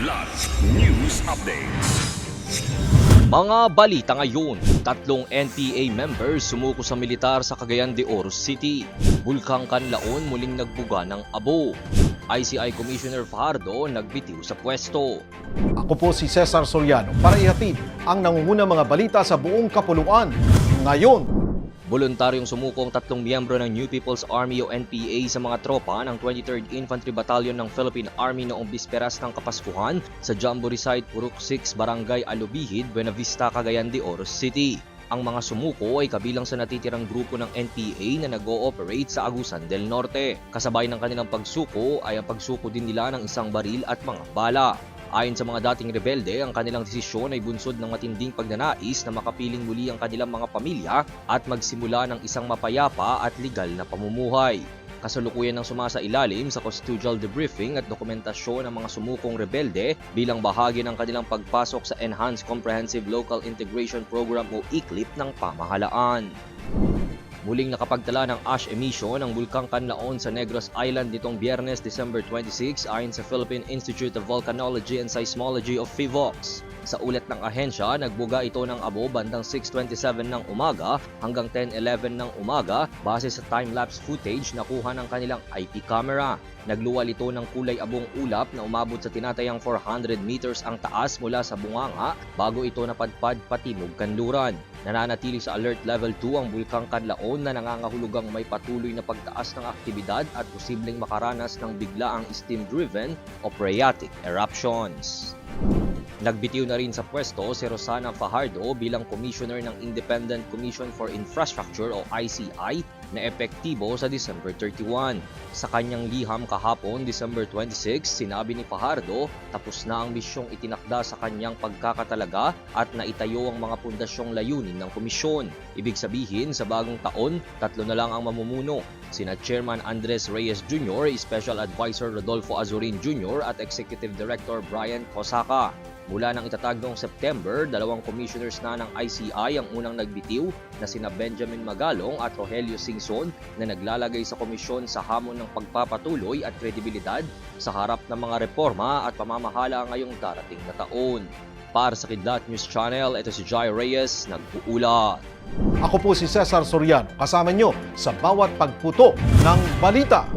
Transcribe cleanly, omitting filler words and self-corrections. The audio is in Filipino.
Kidlat News Updates. Mga balita ngayon, 3 NPA members sumuko sa militar sa Cagayan de Oro City. Bulkang Kanlaon muling nagbuga ng abo. ICI Commissioner Fajardo nagbitiw sa pwesto. Ako po si Cesar Soriano para ihatid ang nangungunang mga balita sa buong kapuluan. Ngayon, Voluntaryong sumuko ang 3 miyembro ng New People's Army o NPA sa mga tropa ng 23rd Infantry Battalion ng Philippine Army noong bisperas ng Kapaskuhan sa Jamboree Site, Purok 6, Barangay Alubihid, Buena Vista, Cagayan de Oro City. Ang mga sumuko ay kabilang sa natitirang grupo ng NPA na nag-ooperate sa Agusan del Norte. Kasabay ng kanilang pagsuko ay ang pagsuko din nila ng isang baril at mga bala. Ayon sa mga dating rebelde, ang kanilang desisyon ay bunsod ng matinding pagnanais na makapiling muli ang kanilang mga pamilya at magsimula ng isang mapayapa at legal na pamumuhay. Kasalukuyan ng sumasailalim sa custodial debriefing at dokumentasyon ng mga sumukong rebelde bilang bahagi ng kanilang pagpasok sa Enhanced Comprehensive Local Integration Program o ECLIP ng pamahalaan. Muling nakapagtala ng ash emission ang Bulkang Kanlaon sa Negros Island nitong Biyernes, December 26 ayon sa Philippine Institute of Volcanology and Seismology of PHIVOLCS. Sa ulat ng ahensya, nagbuga ito ng abo bandang 6:27 ng umaga hanggang 10:11 ng umaga base sa time-lapse footage na kuha ng kanilang IP camera. Nagluwal ito ng kulay abong ulap na umabot sa tinatayang 400 meters ang taas mula sa bunganga bago ito napadpad patimog kanluran. Nananatili sa Alert Level 2 ang Bulkang Kanlaon na nangangahulugang may patuloy na pagtaas ng aktibidad at posibleng makaranas ng biglaang steam-driven o phreatic eruptions. Nagbitiw na rin sa pwesto si Rosana Fajardo bilang Commissioner ng Independent Commission for Infrastructure o ICI na epektibo sa December 31. Sa kanyang liham kahapon, December 26, sinabi ni Fajardo tapos na ang misyong itinakda sa kanyang pagkakatalaga at naitayo ang mga pundasyong layunin ng komisyon. Ibig sabihin, sa bagong taon, 3 na lang ang mamumuno, sina Chairman Andres Reyes Jr., Special Advisor Rodolfo Azurin Jr. at Executive Director Brian Cosaka. Mula nang itatag noong September, 2 commissioners na ng ICI ang unang nagbitiw na sina Benjamin Magalong at Rogelio Singson na naglalagay sa komisyon sa hamon ng pagpapatuloy at kredibilidad sa harap ng mga reforma at pamamahala ngayong darating na taon. Para sa Kidlat News Channel, ito si Jai Reyes, nag-uulat. ako po si Cesar Soriano, kasama nyo sa bawat pagputo ng balita.